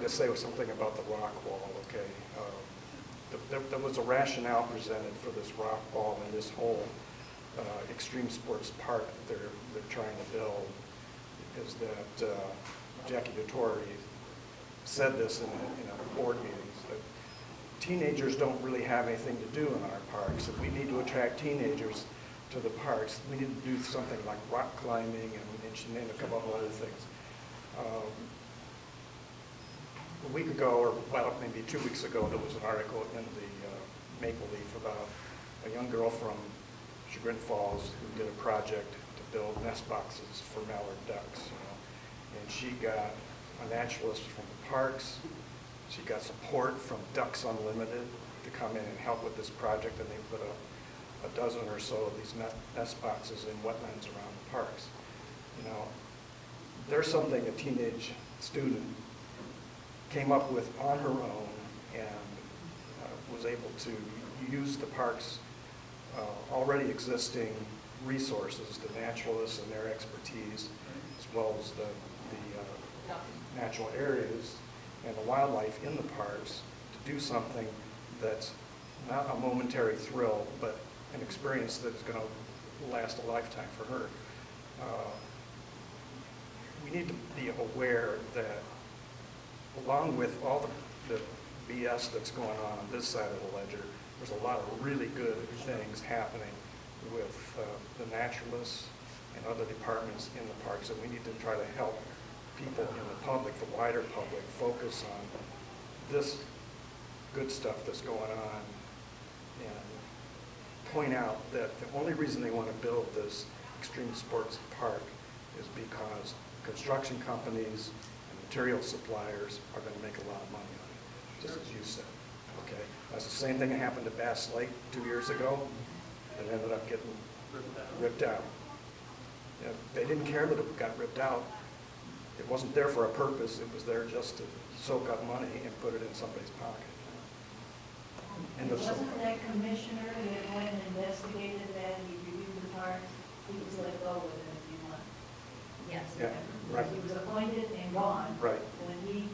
to say something about the rock wall, okay? There was a rationale presented for this rock wall and this whole extreme sports park that they're trying to build, is that Jackie Vittori said this in a board meeting, that teenagers don't really have anything to do in our parks. If we need to attract teenagers to the parks, we need to do something like rock climbing, and she named a couple of other things. A week ago, or well, maybe 2 weeks ago, there was an article in the Maple Leaf about a young girl from Chagrin Falls who did a project to build nest boxes for mallard ducks, and she got a naturalist from the parks. She got support from Ducks Unlimited to come in and help with this project, and they put a dozen or so of these nest boxes in wetlands around the parks. There's something a teenage student came up with on her own and was able to use the park's already existing resources, the naturalists and their expertise, as well as the natural areas and the wildlife in the parks, to do something that's not a momentary thrill, but an experience that's going to last a lifetime for her. We need to be aware that along with all the BS that's going on this side of the ledger, there's a lot of really good things happening with the naturalists and other departments in the parks, and we need to try to help people in the public, the wider public, focus on this good stuff that's going on and point out that the only reason they want to build this extreme sports park is because construction companies and material suppliers are going to make a lot of money on it, just as you said. Okay, that's the same thing that happened to Bass Lake 2 years ago. It ended up getting ripped out. They didn't care that it got ripped out. It wasn't there for a purpose. It was there just to soak up money and put it in somebody's pocket. Wasn't that commissioner that went and investigated that, he reviewed the parks, he was let go with it if you want? Yes. Yeah, right. He was appointed and gone. Right. When he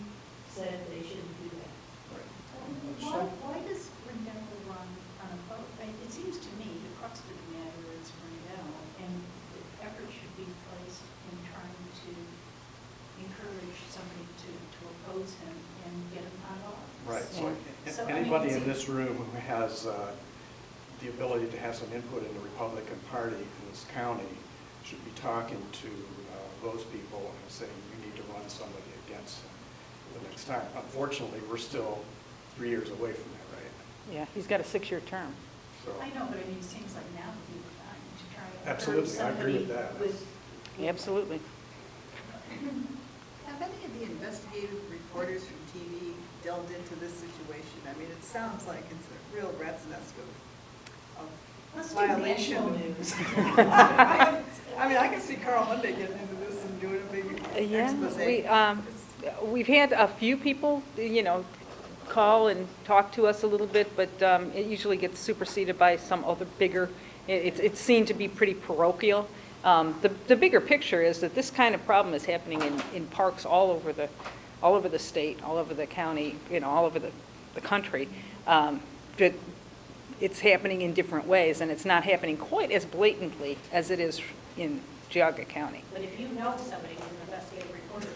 said they shouldn't do that. Right. Why does Brindle run on a vote? It seems to me the crux of the matter is Brindle, and the effort should be placed in trying to encourage somebody to oppose him and get him out of office. Right. So I mean, anybody in this room who has the ability to have some input in the Republican Party in this county should be talking to those people and saying you need to run somebody against him the next time. Unfortunately, we're still 3 years away from that, right? Yeah, he's got a 6-year term. So I know, but I mean, it seems like now would be the time to try to. absolutely, I agree with that. Absolutely. Have any of the investigative reporters from TV delved into this situation? I mean, it sounds like it's a real rat's nest of Let's do violation. national news. I mean, I can see Carl Monday getting into this and doing a big expose. We've had a few people, call and talk to us a little bit, but it usually gets superseded by some other bigger, it's seen to be pretty parochial. The bigger picture is that this kind of problem is happening in parks all over the state, all over the county, all over the country. But it's happening in different ways, and it's not happening quite as blatantly as it is in Geauga County. But if you know somebody who's an investigative reporter,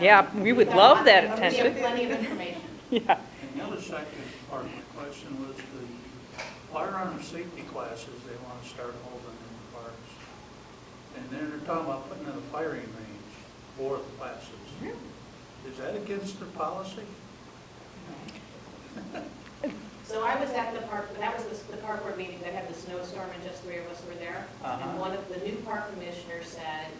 Yeah, we would love that We attention. have plenty of information. Yeah. And the other second part of my question was the firearm safety classes they want to start holding in the parks. And then they're talking about putting in a firing range for the classes. Is that against their policy? So I was at the park, that was the park board meeting that had the snowstorm and just 3 of us were there. And one of the new park commissioners said,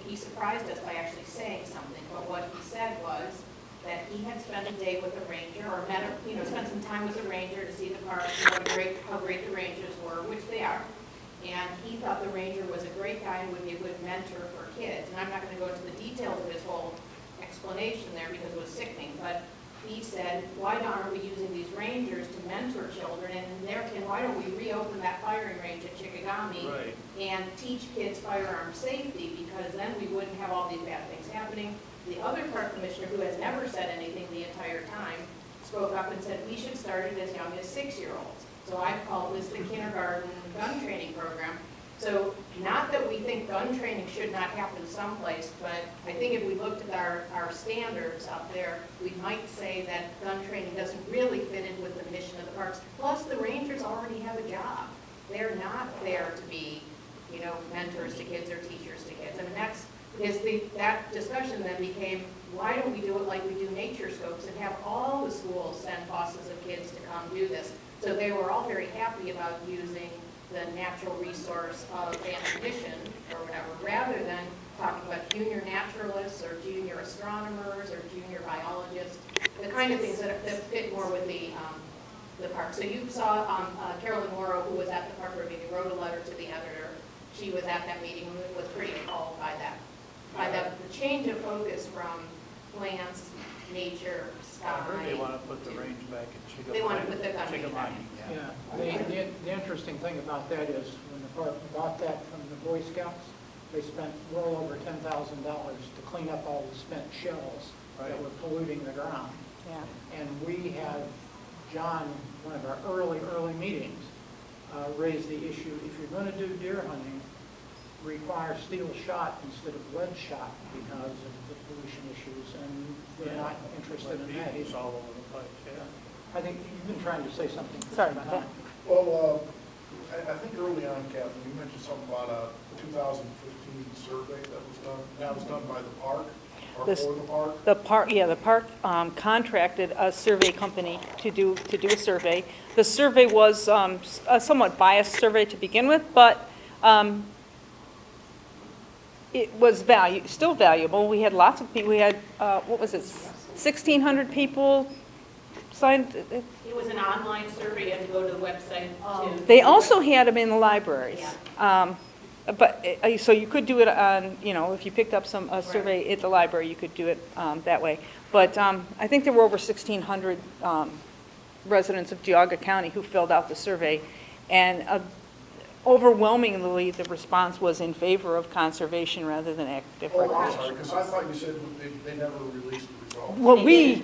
he surprised us by actually saying something, but what he said was that he had spent a day with a ranger, or spent some time with a ranger to see the park, and how great the rangers were, which they are. And he thought the ranger was a great guy and would be a good mentor for kids. And I'm not going to go into the details of his whole explanation there because it was sickening, but he said, why aren't we using these rangers to mentor children? And why don't we reopen that firing range at Chickagami and teach kids firearm safety? Because then we wouldn't have all these bad things happening. The other park commissioner, who has never said anything the entire time, spoke up and said, we should start it as young as 6-year-olds. So I called this the kindergarten gun training program. So not that we think gun training should not happen someplace, but I think if we looked at our standards up there, we might say that gun training doesn't really fit in with the mission of the parks. Plus, the rangers already have a job. They're not there to be, you know, mentors to kids or teachers to kids. I mean, that's, because that discussion then became, why don't we do it like we do nature scopes and have all the schools send buses of kids to come do this? So they were all very happy about using the natural resource of ammunition or whatever, rather than talking about junior naturalists or junior astronomers or junior biologists, the kind of things that fit more with the park. So you saw Carolyn Morrow, who was at the park board meeting, wrote a letter to the editor. She was at that meeting and was pretty appalled by that. The change of focus from plants, nature, I heard they sky. want to put the range back in Chicken. They want to put the gun range back. Yeah, the interesting thing about that is when the park bought that from the Boy Scouts, they spent well over $10,000 to clean up all the spent shells that Right. were polluting the ground. Yeah. And we have, John, one of our early meetings, raised the issue, if you're going to do deer hunting, require steel shot instead of lead shot because of the pollution issues, and we're not interested in that. It's all over the place, yeah. I think you've been trying to say something. Sorry about that. Well, I think early on, Captain, you mentioned something about a 2015 survey that was done. That was done by the park or This- for the park? The park contracted a survey company to do a survey. The survey was a somewhat biased survey to begin with, but it was still valuable. We had lots of people, we had, 1,600 people signed. It was an online survey, you had to go to the website to. They also had them in the libraries. But, so you could do it on, you know, if you picked up a survey at the library, you could do it that way. But I think there were over 1,600 residents of Geauga County who filled out the survey. And overwhelmingly, the response was in favor of conservation rather than active Oh, I'm recreation. sorry, because I thought you said they never released the results. Well, They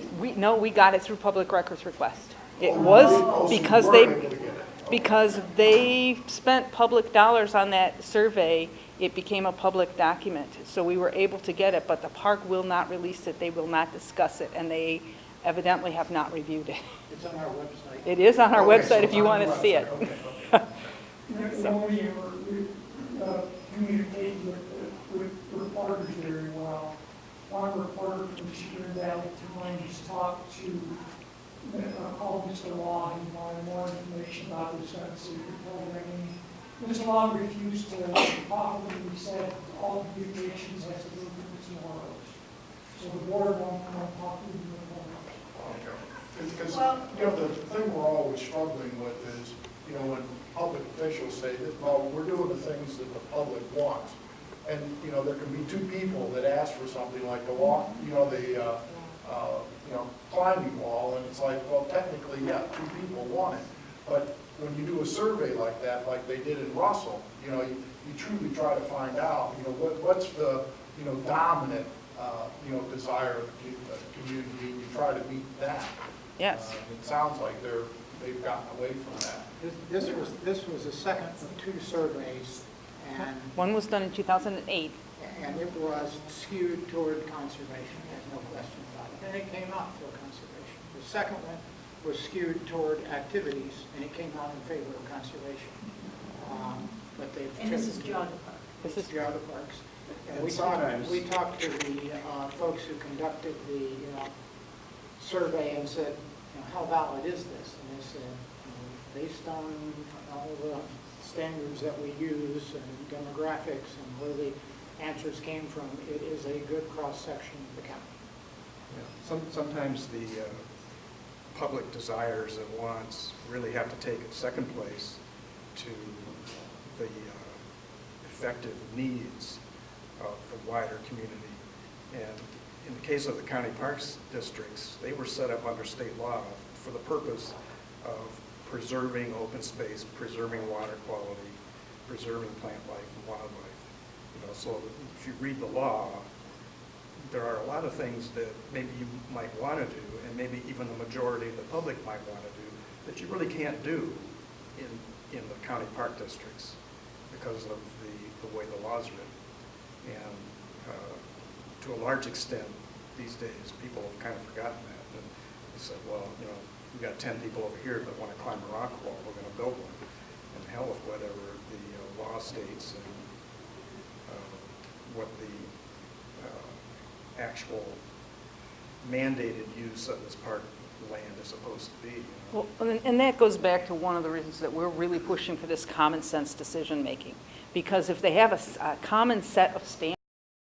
we got it through public records request. It Oh, was so you because were they, able to get it. because they spent public dollars on that survey, it became a public document. So we were able to get it, but the park will not release it, they will not discuss it, and they evidently have not reviewed it. It's on our website. It is on our Okay, website so if it's you on want the to see it. website. Okay. We communicate with reporters very well. One reporter from Chagrin Valley Times talked to, called Mr. Law and wanted more information about his gun safety program. Mr. Law refused to talk with him. He said all communications has to go through Mr. Morrows. So the board won't come and talk with him. Because, you know, the thing we're always struggling with is, you know, when public officials say that, well, we're doing the things that the public wants. And, you know, there can be two people that ask for something like the walk, you know, climbing wall, and it's like, well, technically, yeah, two people want it. But when you do a survey like that, like they did in Russell, you know, you truly try to find out, you know, what's the, you know, dominant, desire of the community, and you try to meet that. Yes. It sounds like they've gotten away from that. This was the second of two surveys, and One was done in 2008. it was skewed toward conservation, there's no question about it. And it came out for conservation. The second one was skewed toward activities, and it came out in favor of conservation. But they've And this is chosen- Geauga Park. This is Geauga Parks. And And we sometimes- we talked to the folks who conducted the survey and said, you know, how valid is this? And they said, based on all the standards that we use and demographics and where the answers came from, it is a good cross-section of the county. Sometimes the public desires and wants really have to take second place to the effective needs of the wider community. And in the case of the county parks districts, they were set up under state law for the purpose of preserving open space, preserving water quality, preserving plant life and wildlife. You know, so if you read the law, there are a lot of things that maybe you might want to do, and maybe even the majority of the public might want to do, that you really can't do in the county park districts because of the way the law's written. And to a large extent, these days, people have kind of forgotten that. And they said, well, you know, we've got 10 people over here that want to climb a rock wall, we're going to build one. And hell with whatever the law states and what the actual mandated use of this park land is supposed to be. You know? Well, and that goes back to one of the reasons that we're really pushing for this common sense decision-making. Because if they have a common set of standards,